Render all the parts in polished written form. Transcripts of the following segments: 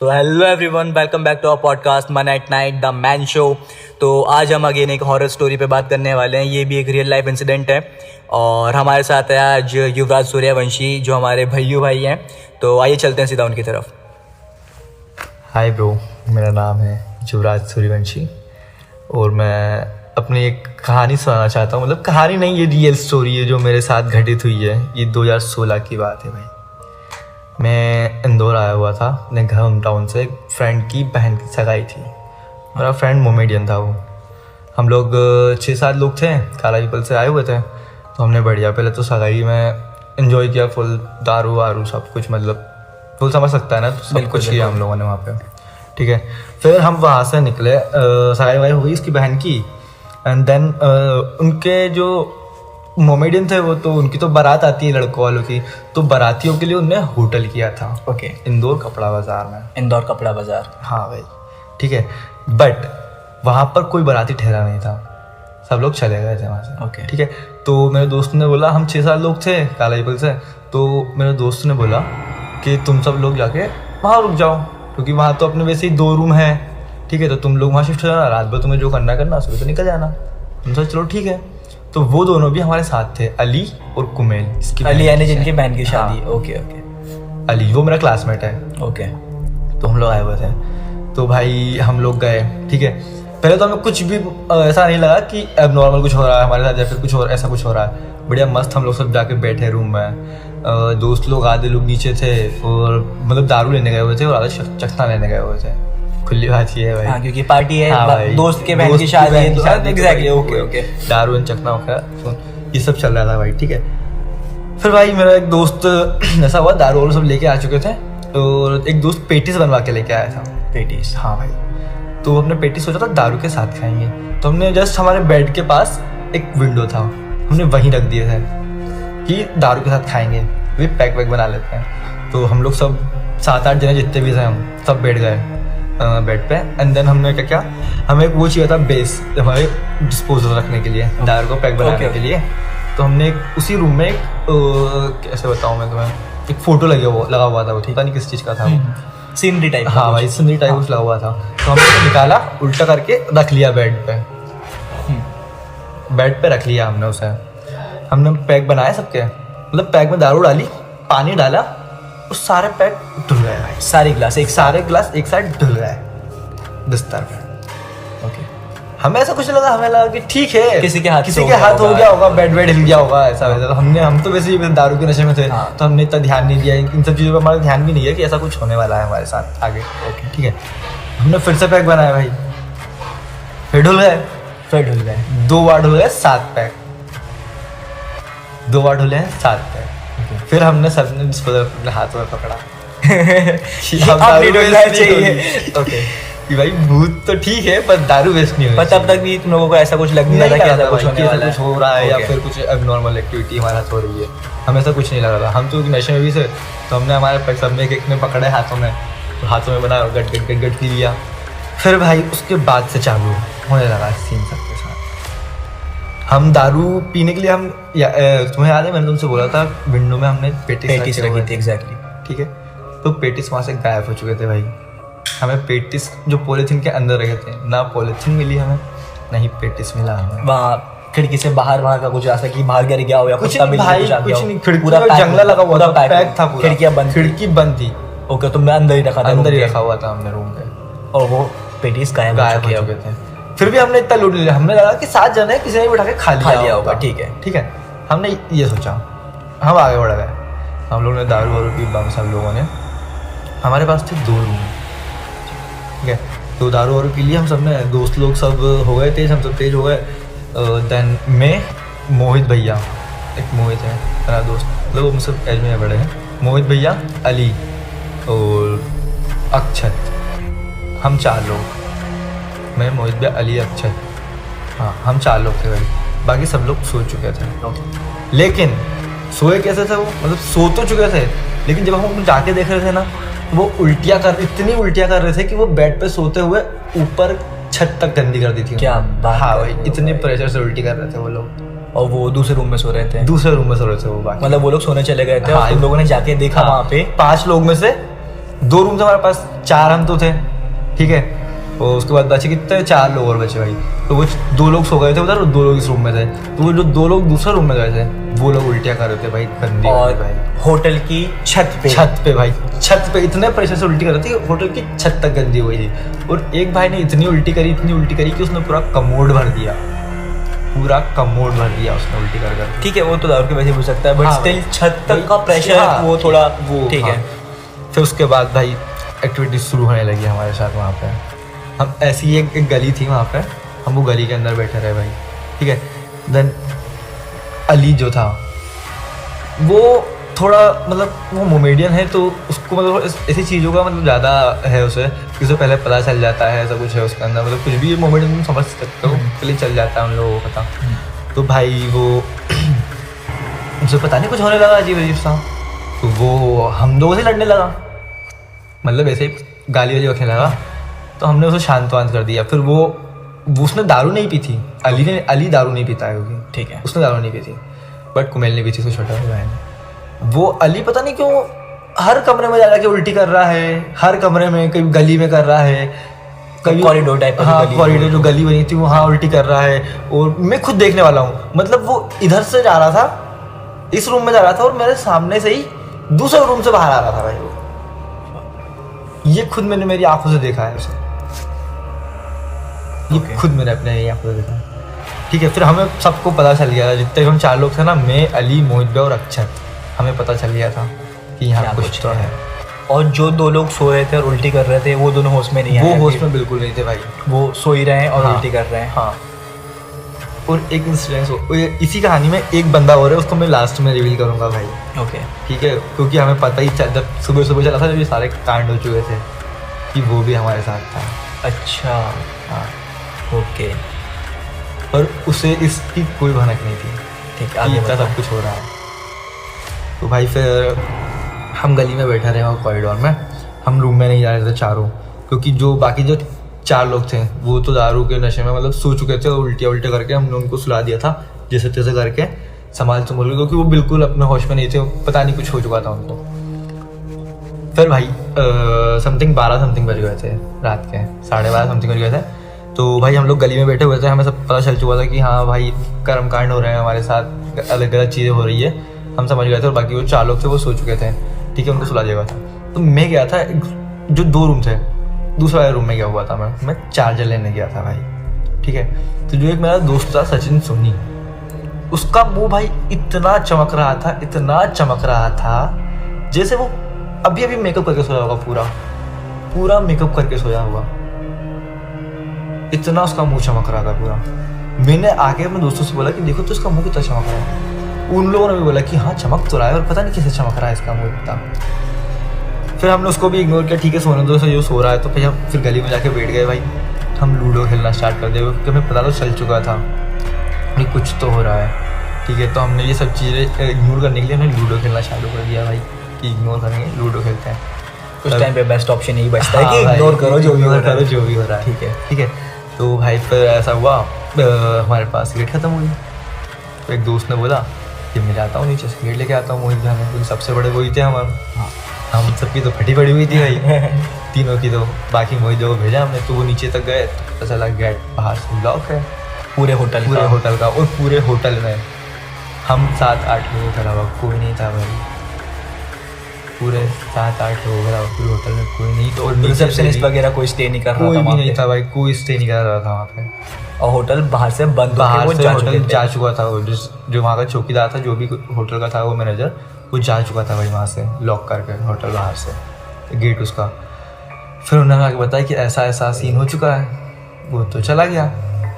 So hello everyone, welcome back to our podcast man at night the man show. तो आज हम again एक horror story पे बात करने वाले हैं। ये भी एक रियल लाइफ इंसिडेंट है और हमारे साथ है आज युवराज सूर्यवंशी जो हमारे भैयू भाई हैं। तो आइए चलते हैं सीधा उनकी तरफ। हाय ब्रो, मेरा नाम है युवराज सूर्यवंशी और मैं अपनी एक कहानी सुनाना चाहता हूँ। मतलब कहानी नहीं, ये रियल स्टोरी है जो मेरे साथ घटित हुई है। ये 2016 की बात है भाई। मैं इंदौर आया हुआ था अपने घर होम टाउन से। एक फ्रेंड की बहन की सगाई थी। मेरा फ्रेंड मोमेडियन था। वो हम लोग 6-7 लोग थे, काला पीपल से आए हुए थे। तो हमने बढ़िया पहले तो सगाई में एंजॉय किया फुल, दारू वारू सब कुछ, मतलब फुल समझ सकता है ना, तो सब कुछ किया हम लोगों ने वहाँ पे। ठीक है, फिर हम वहाँ से निकले, सगाई वाई हुई उसकी बहन की। एंड देन उनके जो मोमेडियन थे वो तो उनकी तो बारात आती है लड़कों वालों की, तो बारातियों के लिए उनने होटल किया था। ओके, इंदौर कपड़ा बाजार में। इंदौर कपड़ा बाजार, हाँ भाई, ठीक है। बट वहाँ पर कोई बाराती ठहरा नहीं था, सब लोग चले गए थे वहाँ से। ओके, ठीक है, तो मेरे दोस्त ने बोला, हम 6-7 लोग थे काला पीपल से, तो मेरे दोस्त ने बोला कि तुम सब लोग जाके वहाँ रुक जाओ, क्योंकि वहाँ तो अपने वैसे ही 2 रूम है। ठीक है, तो तुम लोग वहाँ शिफ्ट हो जाना, रात भर तुम्हें जो करना करना, सुबह तो निकल जाना। हम सोचा चलो ठीक है। तो वो दोनों भी हमारे साथ थे, अली और कुमेल। अली यानी जिनकी बहन की शादी। ओके ओके, अली वो मेरा क्लासमेट है। ओके, तो हम लोग आए हुए थे, तो भाई हम लोग गए। ठीक है, पहले तो हमें कुछ भी ऐसा नहीं लगा कि अब नॉर्मल कुछ हो रहा है हमारे साथ या फिर कुछ और ऐसा कुछ हो रहा है। बढ़िया मस्त हम लोग सब जाके बैठे रूम में। दोस्त लोग आधे लोग नीचे थे और मतलब दारू लेने गए हुए थे और आधे चखना लेने गए हुए थे। खुली बात ये है भाई। हाँ, क्योंकि पार्टी है। हाँ भाई, दोस्त के बहन की शादी है। Exactly, okay okay. दारू चखना वखना ये सब चल रहा था भाई। ठीक है, फिर भाई मेरा एक दोस्त ऐसा हुआ, दारू वारू सब लेके आ चुके थे और एक दोस्त पेटिस बनवा के लेके आया था। पेटिस, हाँ भाई, तो हमने पेटिस सोचा था दारू के साथ खाएंगे। तो हमने जस्ट हमारे बेड के पास एक विंडो था, हमने वहीं रख दिए थे कि दारू के साथ खाएंगे, वे पैक वैक बना लेते हैं। तो हम लोग सब 7-8 जने जितने भी थे हम सब बैठ गए बेड पे। एंड देन हमने क्या किया, हमें वो चाहिए था बेस हमारे डिस्पोजल रखने के लिए, दारू को पैक बनाने के लिए। तो हमने उसी रूम में एक कैसे बताऊँ मैं तुम्हें, एक फोटो लगा हुआ था। वो पता नहीं किस चीज़ का था, वो सीनरी टाइप। हाँ भाई, सीनरी टाइप कुछ लगा हुआ था। तो हमने उसे निकाला, उल्टा करके रख लिया बेड पे। बेड पे रख लिया हमने उसे। हमने पैक बनाए सबके, मतलब पैक में दारू डाली, पानी डाला, और सारे पैक धुल गए भाई। सारे ग्लास एक साइड धुल गए बिस्तर पे। ओके, हमें ऐसा कुछ लगा, हमें लगा कि ठीक है किसी के हाथ हो गया होगा, बेड हिल गया होगा ऐसा वैसा। तो हम तो वैसे ही दारू के नशे में थे। हाँ। तो हमने इतना ध्यान नहीं दिया, इन सब चीज़ों पर हमारा ध्यान भी नहीं है कि ऐसा कुछ होने वाला है हमारे साथ आगे। ओके, ठीक है, हमने फिर से पैक बनाया भाई, फिर ढुल गए 2 बार ढुल गए 7 पैक, 2 बार ढुले हैं 7 पैक। फिर हमने सबने डिस्पोजल अपने हाथों में पकड़ा ओके कि भाई भूत तो ठीक है पर दारू वेस्ट नहीं हो। पर तब तक भी तुम लोगों को ऐसा कुछ लग नहीं रहा था कि ऐसा कुछ होने वाला है, कुछ हो रहा है या फिर कुछ एबनॉर्मल एक्टिविटी हमारे साथ हो रही है। हमें ऐसा कुछ नहीं लग रहा था, हम तो नशे में भी थे। तो हमने हमारे पैक सब में एक ने पकड़े हाथों में, तो हाथों में बना गट गट गट गट पी लिया। फिर भाई उसके बाद से चालू होने लगा सीन सबके साथ। हम दारू पीने के लिए तुम्हें याद है मैंने तुमसे बोला था विंडो में हमने पेटिस रखी थी। एग्जैक्टली, ठीक है, तो पेटिस वहाँ से गायब हो चुके थे भाई। हमें पेटिस जो पॉलीथीन के अंदर रखे थे, ना पॉलीथीन मिली हमें, ना ही पेटिस मिला हमें। वहाँ खिड़की से बाहर वहाँ का कुछ ऐसा कि बाहर गिर गया हो या कुछ कुछ नहीं भाई, कुछ नहीं, खिड़की पूरा में जंगला लगा हुआ था, पैक था पूरा, खिड़की बंद थी। ओके, तुमने अंदर ही रखा हुआ था हमने रूम पे, और वो पेटिस गायब हो चुके थे। फिर भी हमने इतना लूट लिया, हमने लगा कि 7 जने किसी ने बिठा के खा लिया होगा। ठीक है, हमने ये सोचा, हम आगे बढ़ गए। हम लोगों ने दारू वारू पी, हम सब लोगों ने, हमारे पास थे 2 रूम। ठीक है, तो दारू वारू पी लिया हम सब ने, दोस्त लोग सब हो गए तेज, हम सब तेज हो गए। देन मैं, मोहित भैया, एक मोहित है मेरा दोस्त, मतलब वो मुझसे एज में बड़े हैं, मोहित भैया, अली और अक्षत, हम 4 लोग। मैं, मोहित भैया, अली, अक्षत, हाँ हम 4 लोग थे भाई। बाकी सब लोग सो चुके थे। लेकिन सोए कैसे थे वो, मतलब सो तो चुके थे, लेकिन जब हम जाके देख रहे थे ना, वो इतनी उल्टियाँ कर रहे थे कि वो बेड पे सोते हुए ऊपर छत तक गंदी कर दी थी। क्या बात। हाँ भाई, इतने प्रेशर से उल्टी कर रहे थे वो लोग। और वो दूसरे रूम में सो रहे थे वो, बाकी मतलब वो लोग सोने चले गए थे। हाँ, और तुम लोगों ने जाके देखा वहाँ पे 5 लोग में से 2 रूम थे हमारे पास, 4 हम तो थे, ठीक है। और उसके बाद बचे कितने, 4 लोग और बचे भाई। तो वो 2 लोग सो गए थे उधर और 2 लोग इस रूम में थे। तो वो जो 2 लोग दूसरे रूम में गए थे वो लोग उल्टियाँ कर रहे थे भाई, गंदी और भाई। होटल की छत पे भाई छत पे इतने प्रेशर से उल्टी कर रही थी, होटल की छत तक गंदी हो गई थी। और एक भाई ने इतनी उल्टी करी कि उसने पूरा कमोड भर दिया, पूरा कमोड भर दिया उसने उल्टी कर। ठीक है, वो तो दारू की वजह से हो सकता है, बट हाँ, स्टिल छत तक का हाँ, प्रेशर वो थोड़ा वो ठीक है। फिर उसके बाद भाई एक्टिविटीज शुरू होने लगी हमारे साथ वहाँ पे। हम ऐसी एक गली थी वहाँ पे, हम वो गली के अंदर बैठे रहे भाई, ठीक है। देन अली जो था वो थोड़ा मतलब वो मोमेडियन है, तो उसको मतलब ऐसी चीज़ों का मतलब ज़्यादा है उसे, कि उसे पहले पता चल जाता है ऐसा कुछ है उसके अंदर, मतलब कुछ भी मोमेडियन तुम समझ सकते हो, पहले चल जाता है उन लोगों को पता। तो भाई वो उसे पता नहीं कुछ होने लगा अजीब अजीब सा, तो वो हम लोगों से लड़ने लगा, मतलब ऐसे ही गाली वाली रखने लगा। तो हमने उसे शांत वांत कर दिया। फिर वो उसने दारू नहीं पी थी, अली दारू नहीं पीता है क्योंकि, ठीक है, उसने दारू नहीं पी थी, बट कुमेल ने पी थी, उसको छोटा भाई ने। वो अली पता नहीं क्यों हर कमरे में जा के उल्टी कर रहा है, हर कमरे में, कभी गली में कर रहा है, कभी कॉरिडोर टाइप, हाँ कॉरिडोर जो गली बनी थी वहाँ उल्टी कर रहा है। और मैं खुद देखने वाला हूँ, मतलब वो इधर से जा रहा था, इस रूम में जा रहा था, और मेरे सामने से ही दूसरे रूम से बाहर आ रहा था भाई वो। ये खुद मैंने मेरी आंखों से देखा है उसे, ये खुद मैंने अपने आंखों से देखा, ठीक है। फिर हमें सबको पता चल गया था, जितने हम 4 लोग थे ना, मैं, अली, मोहित भाई और अक्षर, हमें पता चल गया था कि यहाँ कुछ तो है। और जो 2 लोग सो रहे थे और उल्टी कर रहे थे वो दोनों होश में नहीं आए, वो होश में बिल्कुल नहीं थे भाई, वो सो ही रहे हैं और हाँ, उल्टी कर रहे हैं। हाँ। और एक इंसिडेंट इसी कहानी में एक बंदा और है, उसको मैं लास्ट में रिवील करूंगा भाई, ओके, ठीक है। क्योंकि हमें पता ही जब सुबह सुबह चला था, जब ये सारे कांड हो चुके थे, कि वो भी हमारे साथ था। अच्छा, हाँ, ओके, पर उसे इसकी कोई भनक नहीं थी, ठीक कि आगे इतना बताओ। सब कुछ हो रहा है। तो भाई फिर हम गली में बैठे रहे और कॉरिडोर में, हम रूम में नहीं जा रहे थे चारों, क्योंकि जो बाकी जो 4 लोग थे वो तो दारू के नशे में मतलब सो चुके थे, और उल्टे करके हमने उनको सुला दिया था जैसे तैसे करके, संभाल के, क्योंकि वो बिल्कुल अपने होश में नहीं थे, पता नहीं कुछ हो चुका था उनको। फिर भाई समथिंग 12 समथिंग बज गए थे रात के, 12:30 समथिंग बज गए थे। तो भाई हम लोग गली में बैठे हुए थे, हमें सब पता चल चुका था कि हाँ भाई कर्म कांड हो रहे हैं हमारे साथ, अलग अलग चीज़ें हो रही है, हम समझ गए थे। और बाकी वो 4 लोग थे वो सो चुके थे, ठीक है, उनको सुला दिया गया था। तो मैं गया था, जो 2 रूम थे, दूसरा वाले रूम में गया हुआ था, मैं चार्जर लेने गया था भाई, ठीक है। तो जो एक मेरा दोस्त था सचिन सोनी, उसका मुंह भाई इतना चमक रहा था, इतना चमक रहा था, जैसे वो अभी अभी मेकअप करके सोया होगा, पूरा मेकअप करके सोया होगा, इतना उसका मुंह चमक रहा था पूरा। मैंने आके अपने दोस्तों से बोला कि देखो तो इसका मुंह कितना चमक रहा है। उन लोगों ने भी बोला कि हाँ चमक तो रहा है, और पता नहीं कैसे चमक रहा है इसका मुंह इतना। फिर हमने उसको भी इग्नोर किया, ठीक है सोने दो, जो सो रहा है। तो फिर गली में जाके बैठ गए भाई, हम लूडो खेलना स्टार्ट कर दिया, क्योंकि हमें पता तो चल चुका था कि कुछ तो हो रहा है, ठीक है। तो हमने ये सब चीज़ें इग्नोर करने के लिए हमने लूडो खेलना चालू कर दिया भाई, कि इग्नोर करेंगे, लूडो खेलते हैं। उस टाइम पे बेस्ट ऑप्शन यही बचता है हाँ कि भाई, इग्नोर करो जो भी हो ignore रहा करो है, जो भी हो रहा है, ठीक है, ठीक है। तो भाई फिर ऐसा हुआ, हमारे पास सिगरेट खत्म हुई। तो एक दोस्त ने बोला कि मैं जाता हूँ नीचे सिगरेट लेके आता हूँ मोहित जाने, क्योंकि सबसे बड़े वही थे हमारे, हम सबकी तो फटी पड़ी हुई थी भाई तीनों की। तो बाकी मोहित को भेजा हमने, तो वो नीचे तक गए, तो पता चला गेट बाहर से लॉक है पूरे होटल का। और पूरे होटल में हम 7-8 लोगों के अलावा कोई नहीं था भाई, पूरे 7-8 लोगों के अलावा पूरे होटल में कोई नहीं। तो और रिसेप्शनिस्ट वगैरह कोई स्टे नहीं कर रहा कोई था भी वहाँ नहीं पे, था भाई, कोई स्टे नहीं कर रहा था वहाँ पे, और होटल बाहर से बंद होके बाहर वो से जा होटल चुके थे। जा चुका था। वो जो वहाँ का चौकीदार था, जो भी होटल का था वो मैनेजर, वो जा चुका था भाई वहाँ से लॉक करके होटल बाहर से गेट उसका। फिर उन्होंने आगे बताया कि ऐसा ऐसा सीन हो चुका है, वो तो चला गया।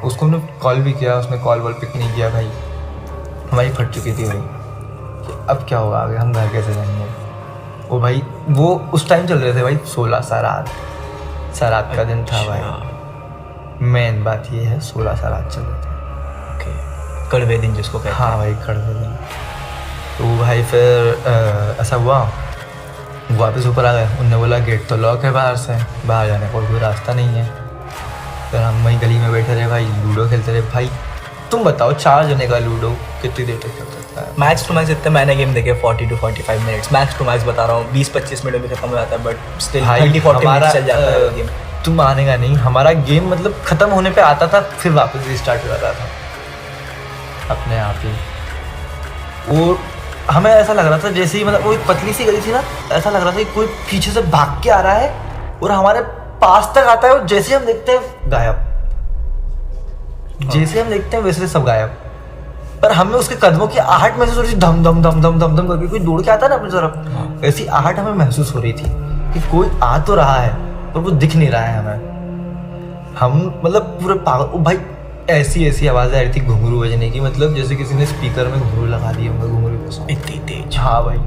उसको हमने कॉल भी किया, उसने कॉल वॉल पिक नहीं किया भाई, हमारी फट चुकी थी भाई कि अब क्या होगा आगे, हम घर कैसे जाएंगे। वो भाई वो उस टाइम चल रहे थे भाई 16 सारात का दिन था भाई, मेन बात ये है 16 सारात चल रहे थे। ओके, कड़वे दिन जिसको कहते हैं। हाँ भाई कड़वे दिन। तो भाई फिर ऐसा हुआ, वापस ऊपर आ गए। उनने बोला गेट तो लॉक है बाहर से, बाहर जाने का कोई रास्ता नहीं है। फिर हम वहीं गली में बैठे रहे भाई, लूडो खेलते रहे भाई। तुम बताओ 4 जने का लूडो कितनी देर तक चल सकता है? मैक्स टू मैक्स इतने मैंने गेम देखे 40 to 45 minutes, max to max बता रहा हूँ, 20-25 मिनट में खत्म हो जाता है, बट स्टिल 30-40 मिनट चल जाता है गेम। तुम मानेगा नहीं, हमारा गेम मतलब खत्म होने पे आता था फिर वापस रिस्टार्ट हो जाता था अपने आप ही। और हमें ऐसा लग रहा था जैसे ही मतलब वो एक पतली सी गली थी ना, ऐसा लग रहा था कि कोई पीछे से भाग के आ रहा है और हमारे पास तक आता है, और जैसे हम देखते हैं गायब, जैसे हम देखते हैं वैसे सब गायब। पर हमें उसके कदमों की आहट महसूस हो रही थी, धम धम धम धम धम धम करके कोई दौड़ के आता है ना अपनी तरफ, ऐसी आहट हमें महसूस हो रही थी कि कोई आ तो रहा है पर वो दिख नहीं रहा है हमें। हम मतलब पूरे पागल, ओ भाई ऐसी ऐसी आवाज़ें आ रही थी घुंघरू बजने की, मतलब जैसे किसी ने स्पीकर में घुंघरू लगा दिए होंगे, घुंघरू के साथ इतनी तेज। हाँ भाई,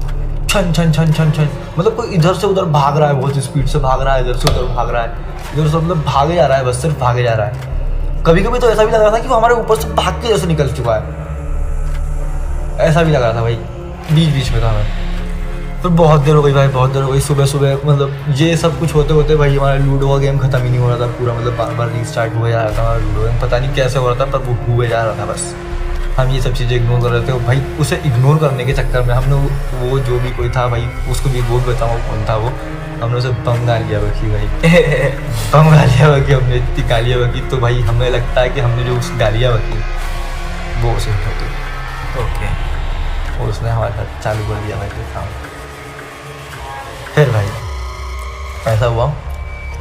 छन छन छन छन छन, मतलब कोई इधर से उधर भाग रहा है, बहुत स्पीड से भाग रहा है, इधर से उधर भाग रहा है, इधर से मतलब भागे जा रहा है, बस सिर्फ भागे जा रहा है। कभी कभी तो ऐसा भी लग रहा था कि वो हमारे ऊपर से भाग के जैसे निकल चुका है, ऐसा भी लग रहा था भाई, बीच बीच में था हमें। फिर बहुत देर हो गई भाई, बहुत देर हो गई, सुबह सुबह मतलब ये सब कुछ होते होते भाई हमारा लूडो का गेम खत्म ही नहीं हो रहा था पूरा, मतलब बार बार रीस्टार्ट हुआ जा रहा था हमारा लूडो गेम, पता नहीं कैसे हो रहा था पर वो हुए जा रहा था बस। हम ये सब चीज़ें इग्नोर कर रहे थे भाई, उसे इग्नोर करने के चक्कर में हमने वो जो भी कोई था भाई, उसको भी वो बताऊँ कौन था वो, हमने उसे बम गाल लिया बकी भाई बम गालियाँ बकी, हमने इतनी गालियाँ बकी, तो भाई हमें लगता है कि हमने जो उस गालियाँ बकी वो उसे होती, ओके, और उसने हमारे साथ चालू कर दिया भाई फिर काम। फिर भाई ऐसा हुआ,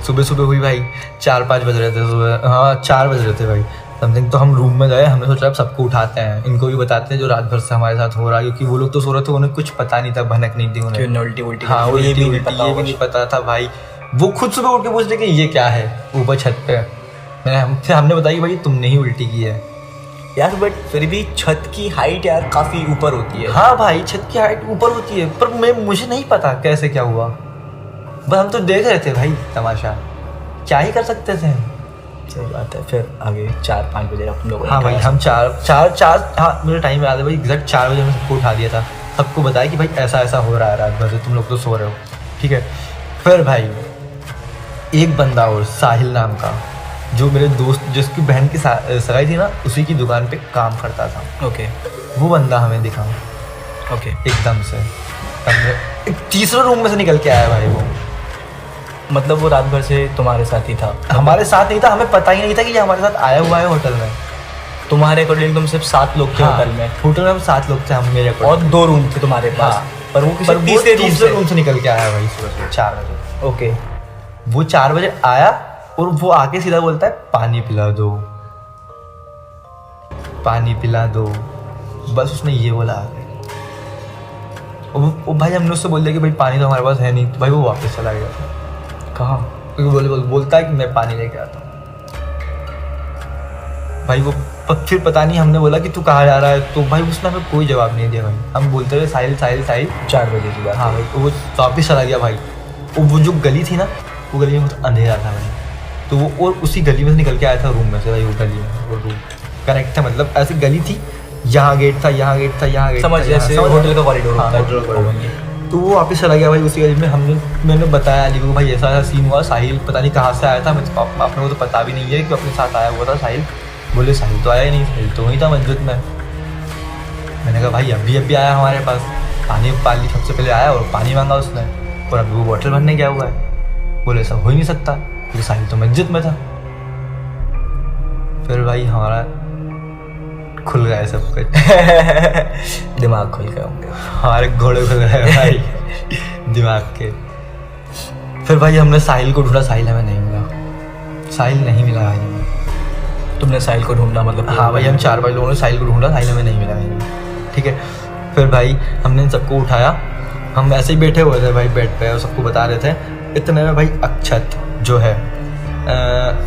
सुबह सुबह हुई भाई, 4-5 बज रहे थे सुबह, हाँ 4 बज रहे थे भाई समथिंग। तो हम रूम में गए, हमने सोचा अब सबको उठाते हैं, इनको भी बताते हैं जो रात भर से हमारे साथ हो रहा है, क्योंकि वो लोग तो सो रहे थे, उन्हें कुछ पता नहीं था, भनक नहीं थी उन्हें, उल्टी उल्टी, हाँ वो ये भी नहीं पता पता था भाई। वो खुद सुबह उठ के पूछ रहे कि ये क्या है ऊपर छत पे, हमने बताया कि भाई तुमने ही उल्टी की है यार, बट फिर भी छत की हाइट यार काफी ऊपर होती है। हाँ भाई छत की हाइट ऊपर होती है, पर मुझे नहीं पता कैसे क्या हुआ, बस हम तो देख रहे थे भाई तमाशा, क्या ही कर सकते थे। सही बात है। फिर आगे 4-5 बजे हम लोग, हाँ भाई हम चार हाँ मुझे टाइम याद है भाई, एग्जैक्ट 4 बजे हमने सबको उठा दिया था, सबको बताया कि भाई ऐसा ऐसा हो रहा है रात भर से, तुम लोग तो सो रहे हो, ठीक है। फिर भाई एक बंदा और साहिल नाम का, जो मेरे दोस्त जिसकी बहन की सगाई थी ना, उसी की दुकान पे काम करता था, ओके, वो बंदा हमें दिखा ओके, एकदम से, एक तीसरे रूम में से निकल के आया भाई वो, मतलब वो रात भर से तुम्हारे साथ ही था? हमारे साथ नहीं था, हमें पता ही नहीं था कि ये हमारे साथ आया हुआ है होटल में। तुम्हारे अकॉर्डिंग तुम सिर्फ 7 लोग थे होटल में? होटल में हम 7 लोग थे, हम मेरे और 2 रूम थे तुम्हारे पास? हाँ। पर वो किसी तीसरे रूम से निकल के आया भाई सुबह 4 बजे। ओके, वो 4 बजे आया और वो आके सीधा बोलता है पानी पिला दो, पानी पिला दो, बस उसने ये बोला आगे। वो भाई हमने उससे बोल दिया कि भाई पानी तो हमारे पास है नहीं, तो भाई वो वापस चला गया। कहाँ? क्योंकि बोलता है कि मैं पानी लेके आता हूँ भाई। वो फिर पता नहीं, हमने बोला कि तू कहाँ जा रहा है, तो भाई उसने हमें कोई जवाब नहीं दिया भाई। हम बोलते रहे साहिल साहिल साहिल, 4 बजे की बात। हाँ भाई, तो वो वापिस चला गया भाई। वो जो गली थी ना, वो गली में बहुत अंधेरा था भाई, तो वो और उसी गली में से निकल के आया था रूम में से भाई। वो गली में वो रूम कनेक्ट था, मतलब ऐसी गली थी, यहाँ गेट था, यहाँ गेट था, यहाँ गेट, समझ जैसे होटल का कॉरिडोर होता है, होटल का कॉरिडोर। तो वो वापस चला गया भाई उसी गली में। मैंने बताया अली को भाई ऐसा ऐसा सीन हुआ, साहिल पता नहीं कहाँ से आया था, अपने को तो पता भी नहीं है कि अपने साथ आया हुआ था साहिल। बोले साहिल तो आया ही नहीं, साहिल तो वहीं था मंजिल में। मैंने कहा भाई अभी आया हमारे पास, पानी सबसे पहले आया और पानी मांगा उसने, और अभी वो बॉटल भरने गया हुआ है। बोले ऐसा हो ही नहीं सकता, क्योंकि साहिल तो मस्जिद में था। फिर भाई हमारा खुल गया सब कुछ दिमाग खुल गए होंगे, हमारे घोड़े खुल गए भाई दिमाग के। फिर भाई हमने साहिल को ढूंढा, साहिल हमें नहीं मिला, साहिल नहीं मिला भाई हमें। तुमने साहिल को ढूंढा मतलब? हाँ भाई, हम 4 लोगों ने साहिल को ढूंढा, साहिल हमें नहीं मिला भाई, ठीक है। फिर भाई हमने सबको उठाया, हम ऐसे ही बैठे हुए थे भाई बेड पे और सबको बता रहे थे। इतने में भाई अक्षत जो है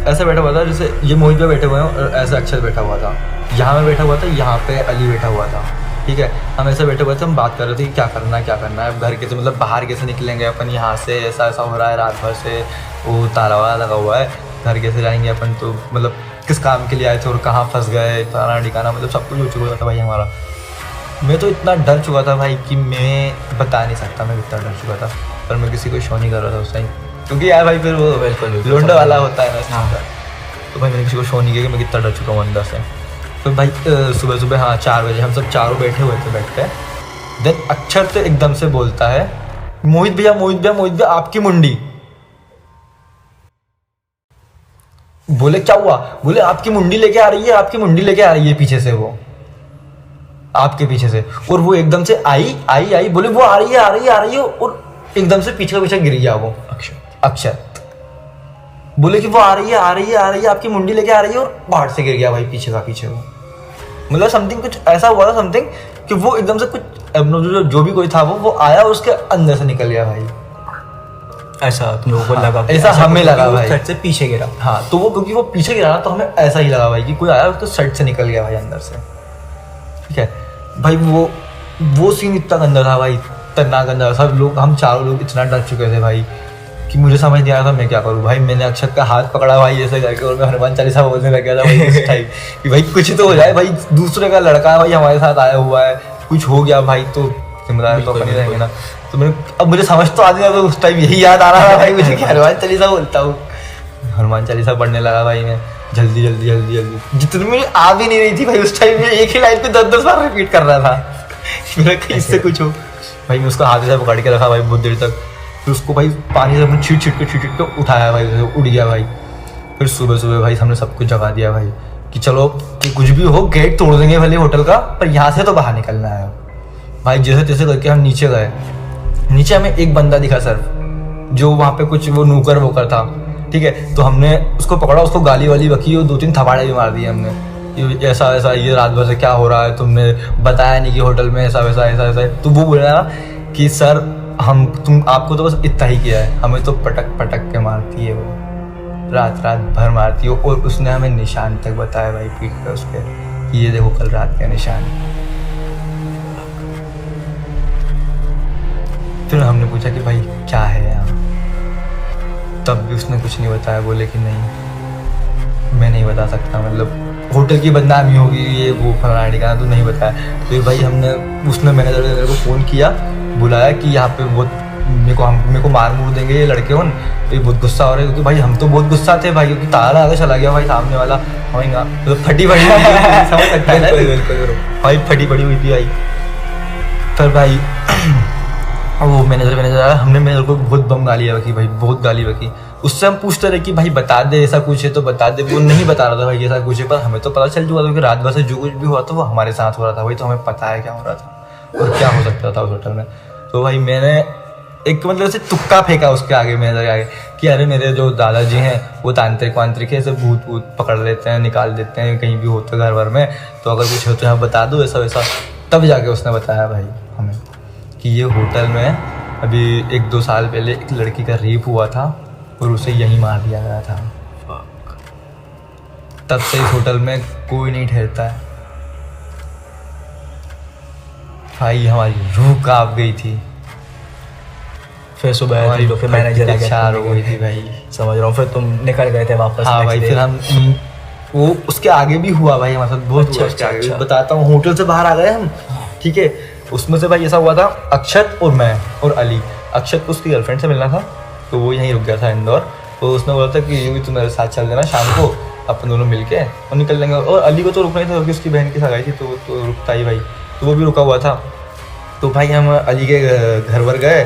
ऐसे बैठा हुआ था, जैसे ये मोहित पे बैठे हुए हैं और ऐसे अक्षत बैठा हुआ था, यहाँ में बैठा हुआ था, यहाँ पे अली बैठा हुआ था, ठीक है। हम ऐसे बैठे हुए थे, हम बात कर रहे थे कि क्या करना है, घर कैसे मतलब बाहर कैसे निकलेंगे अपन, यहाँ से ऐसा ऐसा हो रहा है, रात भर से वो ताला वाला लगा हुआ है, घर कैसे जाएंगे अपन, तो मतलब किस काम के लिए आए थे और कहाँ फंस गए, फलाना ठिकाना, मतलब सब कुछ हो चुका था भाई हमारा। मैं तो इतना डर चुका था भाई कि मैं बता नहीं सकता मैं कितना डर चुका था, पर मैं किसी को शो नहीं कर रहा था उस टाइम, क्योंकि यार भाई फिर वो बिल्कुल लोंडा वाला होता है ना, हाँ। तो भाई मैंने किसी को शो नहीं किया कि मैं कितना डर चुका हूँ अंदर से। तो भाई सुबह सुबह हाँ 4 बजे हम सब चारों बैठे हुए थे बेड पे। देन अक्षत एकदम से बोलता है, मोहित भैया मोहित भैया मोहित भैया आपकी मुंडी। बोले क्या हुआ? बोले आपकी मुंडी लेके आ रही है, आपकी मुंडी लेके आ रही है पीछे से, वो आपके पीछे से। और वो एकदम से आई बोले वो आ रही है और एकदम से पीछे पीछे गिर गया वो अक्षत। बोले कि वो आ रही है आपकी मुंडी लेके आ रही है, और पहाड़ से गिर गया भाई पीछे का पीछे वो। मतलब समथिंग कुछ ऐसा हुआ था समथिंग कि वो एकदम से कुछ जो भी कोई था वो आया और उसके अंदर से निकल गया भाई। ऐसा तुम लोगों को लगा? ऐसा हमें लगा भाई, सट से पीछे गिरा। हाँ तो वो क्योंकि वो पीछे गिरा तो हमें ऐसा ही लगा भाई कि कोई आया उसके सट से निकल गया भाई अंदर से। ठीक है भाई, वो सीन इतना गंदा था भाई, इतना गंदा। सब लोग, हम चारों लोग इतना डर चुके थे भाई कि मुझे समझ नहीं आया था मैं क्या करूँ भाई। मैंने अक्षत का हाथ पकड़ा भाई ऐसे करके, और मैं हनुमान चालीसा बोलने लग गया था भाई उस टाइम कि भाई कुछ तो हो जाए भाई, दूसरे का लड़का भाई हमारे साथ आया हुआ है, कुछ हो गया भाई तो जिम्मेदार तो अपनी रहेंगे ना। तो मैंने, अब मुझे समझ तो आ गया, तो उस टाइम यही याद आ रहा था भाई मुझे कि हनुमान चालीसा बोलता हूँ। हनुमान चालीसा पढ़ने लगा भाई मैं, जल्दी जल्दी जल्दी जल्दी, जितनी मुझे आ भी नहीं रही थी भाई उस टाइम में, एक ही लाइन पे 10-10 बार रिपीट कर रहा था मेरा कहीं इससे कुछ हो भाई। मैं उसका हाथ से पकड़ के रखा भाई बहुत देर तक, फिर उसको भाई पानी से अपने छीट के उठाया भाई, उड़ गया भाई। फिर सुबह सुबह भाई हमने सब कुछ जगा दिया भाई कि चलो कि कुछ भी हो गेट तोड़ देंगे भले होटल का, पर यहाँ से तो बाहर निकलना है भाई। जैसे तैसे करके हम नीचे गए। नीचे हमें एक बंदा दिखा सर, जो वहाँ पे कुछ वो नूकर वोकर था। ठीक है, तो हमने उसको पकड़ा, उसको गाली वाली बकी और 2-3 थप्पड़े भी मार दिए हमने, ये ऐसा ये रात भर से क्या हो रहा है, तुमने बताया नहीं कि होटल में ऐसा ऐसा। तो वो बोल रहा कि सर आपको तो बस इतना ही किया है, हमें तो पटक के मारती है वो, रात भर मारती है। और उसने हमें निशान तक बताया भाई पीठ पे उसके कि ये देखो कल रात का निशान। फिर हमने पूछा कि भाई क्या है यहाँ, तब भी उसने कुछ नहीं बताया। बोले कि नहीं मैं नहीं बता सकता, मतलब होटल की बदनामी होगी ये वो फलाना ठिकाना, तो नहीं बताया। फिर भाई उसने मैनेजर को फ़ोन किया, बुलाया कि यहाँ पे बहुत मेरे को मार मूर देंगे ये लड़के उन, तो ये बहुत गुस्सा हो रहे हैं। क्योंकि भाई हम तो बहुत गुस्सा थे भाई, क्योंकि ताला आगे चला गया भाई सामने वाला होगा, तो फटी पड़ी समझ सकता है ना भाई, फटी पड़ी हुई थी भाई। फिर भाई वो मैनेजर आया, हमने मैनेजर को बहुत बम गाली बकी भाई, बहुत गाली बकी। उससे हम पूछते रहे कि भाई बता दे ऐसा कुछ है तो बता दे, वो नहीं बता रहा था भाई ऐसा कुछ है। पर हमें तो पता चल चुका था कि रात भर से जो कुछ भी हुआ था वो हमारे साथ हो रहा था भाई, तो हमें पता है क्या हो रहा था और क्या हो सकता था उस होटल में। तो भाई मैंने एक मतलब ऐसे तुक्का फेंका उसके आगे, मैनेजर के आगे, कि अरे मेरे जो दादाजी हैं वो तांत्रिक वांत्रिक है, ऐसे भूत पकड़ लेते हैं, निकाल देते हैं, कहीं भी होता घर भर में, तो अगर कुछ हो तो यहाँ बता दो ऐसा वैसा। तब जाके उसने बताया भाई हमें कि ये होटल में अभी 1-2 साल पहले एक लड़की का रेप हुआ था और उसे यहीं मार दिया गया था। तब से इस होटल में कोई नहीं ठहरता है भाई। हमारी रूह कांप गई थी। फिर सुबह आई थी तो फिर मैनेजर आ गया, हो गई थी भाई, समझ रहा हूँ। फिर तुम निकल गए थे वापस? हाँ भाई, फिर हम वो उसके आगे भी हुआ भाई हमारे साथ, बहुत हुआ उसके आगे। बताता हूँ, होटल से बाहर आ गए हम, ठीक है। उसमें से भाई ऐसा हुआ था, अक्षत और मैं और अली, अक्षत को उसकी गर्लफ्रेंड से मिलना था तो वो यहीं रुक गया था इंदौर। तो उसने बोला था कि ये भी तुम मेरे साथ चल देना शाम को, अपन दोनों मिलके और निकल लेंगे। और अली को तो रुकना ही था क्योंकि उसकी बहन की सगाई थी, तो वो तो रुकता ही भाई, तो वो भी रुका हुआ था। तो भाई हम अली के घर पर गए,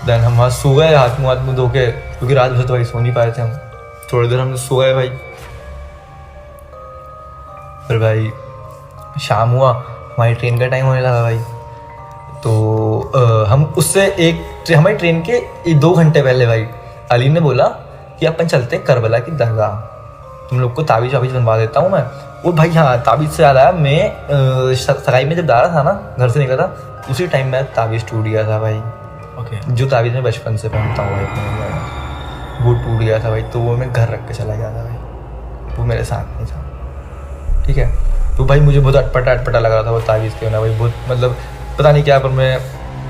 देन हम वहाँ सो गए हाथ मुँह धो के, क्योंकि रात भर तो भाई सो नहीं पाए थे हम। थोड़ी देर हम सो गए भाई। फिर भाई शाम हुआ, हमारी ट्रेन का टाइम होने लगा भाई। तो हम उससे हमारी ट्रेन के 2 घंटे पहले भाई अली ने बोला कि अपन चलते हैं करबला की दरगाह, तुम लोग को ताबीज़ वाबीज़ बनवा देता हूँ मैं। वो भाई हाँ, ताबीज़ से याद आया, मैं सगाई में जब जा रहा था ना, घर से निकला था, उसी टाइम मैं ताबीज़ टूट गया था भाई। ओके। जो ताबीज़ मैं बचपन से पहनता हूँ भाई, वो टूट गया था भाई। तो वो मैं घर रख के चला गया था भाई, वो मेरे साथ नहीं था, ठीक है। तो भाई मुझे बहुत अटपटा लग रहा था वो ताबीज़ के ना भाई, बहुत मतलब पता नहीं क्या, पर मैं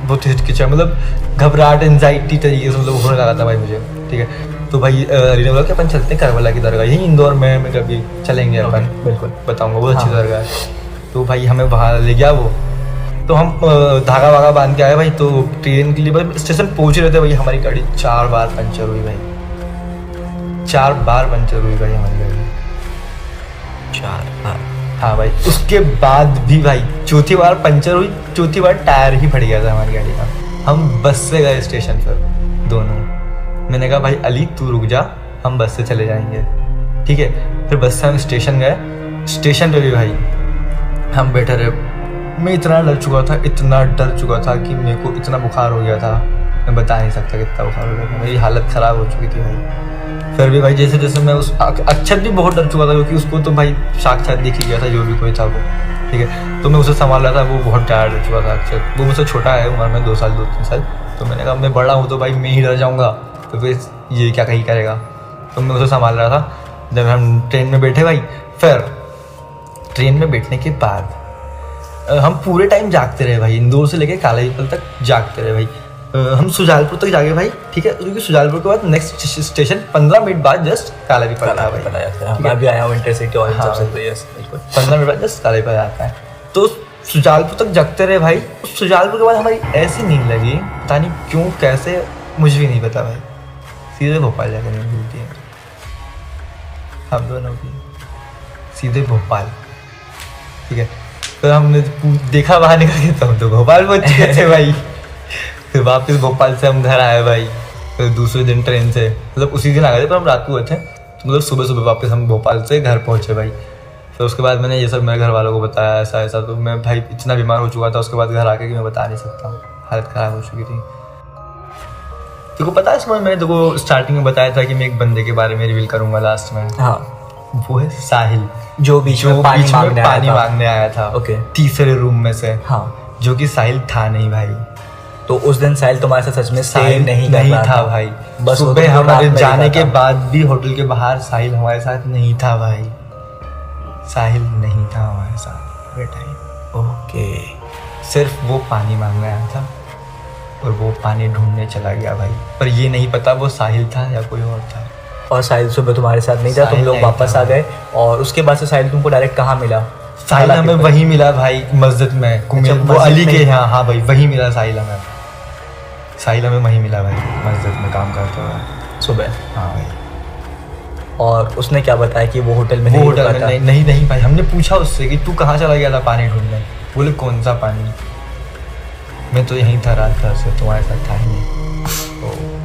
बहुत हिचकिचा, मतलब घबराहट एंजाइटी तरीके से मतलब होने लगा था भाई मुझे, ठीक है। तो भाई अली ने बोला कि अपन चलते हैं करबला की दरगाह, यही इंदौर में कभी चलेंगे अपन, बिल्कुल बताऊंगा, बहुत अच्छी दरगाह है। तो भाई हमें वहाँ ले गया वो, तो हम धागा वागा बांध के आए भाई। तो ट्रेन के लिए भाई स्टेशन पहुँच रहे थे भाई, हमारी गाड़ी 4 बार पंचर हुई भाई, 4 बार पंचर हुई भाई हमारी गाड़ी, 4 बार। हाँ भाई, उसके बाद भी भाई चौथी बार पंचर हुई, चौथी बार टायर ही फट गया था हमारी गाड़ी का। हम बस से गए स्टेशन पर दोनों। मैंने कहा भाई अली तू रुक जा, हम बस से चले जाएंगे, ठीक है। फिर बस से हम स्टेशन गए। स्टेशन पे भी भाई हम बैठे रहे। मैं इतना डर चुका था, इतना डर चुका था कि मेरे को इतना बुखार हो गया था, मैं बता नहीं सकता कितना बुखार हो गया था। मेरी हालत ख़राब हो चुकी थी भाई। फिर भी भाई जैसे जैसे मैं उस अक्षत भी बहुत डर चुका था, क्योंकि उसको तो भाई साक्षात दिख ही गया था जो भी कोई था वो, ठीक है। तो मैं उसे संभाल रहा था, वो बहुत टायर्ड हो चुका था अक्षत। वो मुझसे छोटा है उम्र में 2 साल 2-3 साल। तो मैंने कहा मैं बड़ा हूँ तो भाई मैं ही डर जाऊँगा, तो फिर ये क्या कहीं करेगा। तो मैं उसे संभाल रहा था। जब हम ट्रेन में बैठे भाई, फिर ट्रेन में बैठने के बाद हम पूरे टाइम जागते रहे भाई, इंदौर से लेके कालापीपल तक जागते रहे भाई। हम सुजालपुर तक जागे भाई, ठीक है, क्योंकि सुजालपुर के बाद नेक्स्ट स्टेशन 15 मिनट बाद जस्ट कालापीपल था भाई। मैं भी आया हूँ इंटरसिटी और इन हाँ, सब से, तो यस बिल्कुल 15 मिनट बाद जस्ट कालापीपल आता है। तो सुजालपुर तक जागते रहे भाई। सुजालपुर के बाद हमारी ऐसी नींद लगी, पता नहीं क्यों कैसे, मुझे भी नहीं पता भाई। सीधे भोपाल जाकर नींद खुलती है हम दोनों की, सीधे भोपाल, ठीक है। तो हमने देखा बाहर निकल के, तो हम तो भोपाल पहुंच चुके थे भाई। फिर वापस भोपाल से हम घर आए भाई। फिर दूसरे दिन ट्रेन से, मतलब उसी दिन आ गए थे पर हम रात को गए थे, तो मतलब सुबह सुबह वापस हम भोपाल से घर पहुंचे भाई। फिर उसके बाद मैंने ये सब मेरे घर वालों को बताया, ऐसा ऐसा। तो मैं भाई इतना बीमार हो चुका था उसके बाद घर आके कि मैं बता नहीं सकता हूँ, हालत ख़राब हो चुकी थी। तेको पता है, इसमें मैंने तेको स्टार्टिंग में बताया था कि मैं एक बंदे के बारे में रिवील करूँगा लास्ट में। हाँ, वो है साहिल, जो बीच में पानी मांगने आया था। ओके। तीसरे रूम में से। हाँ, जो कि साहिल था नहीं भाई। तो उस दिन साहिल तुम्हारे साथ सच में साहिल नहीं था भाई। बस सुबह हमारे जाने के बाद भी होटल के बाहर साहिल हमारे साथ नहीं था भाई। साहिल नहीं था हमारे साथ पूरे टाइम। ओके। सिर्फ वो पानी मांगने आया था और वो पानी ढूंढने चला गया भाई। पर ये नहीं पता वो साहिल था या कोई और था। और साहिल सुबह तुम्हारे साथ नहीं था, तुम लोग वापस आ गए। और उसके बाद से साहिल तुमको डायरेक्ट कहाँ मिला? साहिल हमें वहीं मिला भाई, मस्जिद में। वो अली के यहाँ, हाँ भाई वहीं मिला साहिल हमें। साहिल हमें वहीं मिला भाई, मस्जिद में काम करते हुए सुबह। हाँ भाई। और उसने क्या बताया कि वो होटल में वो होटल में नहीं भाई। हमने पूछा उससे कि तू कहाँ चला गया था पानी ढूंढने। बोले कौन सा पानी, मैं तो यहीं था रात भर से, तुम्हारे साथ था ही नहीं। तो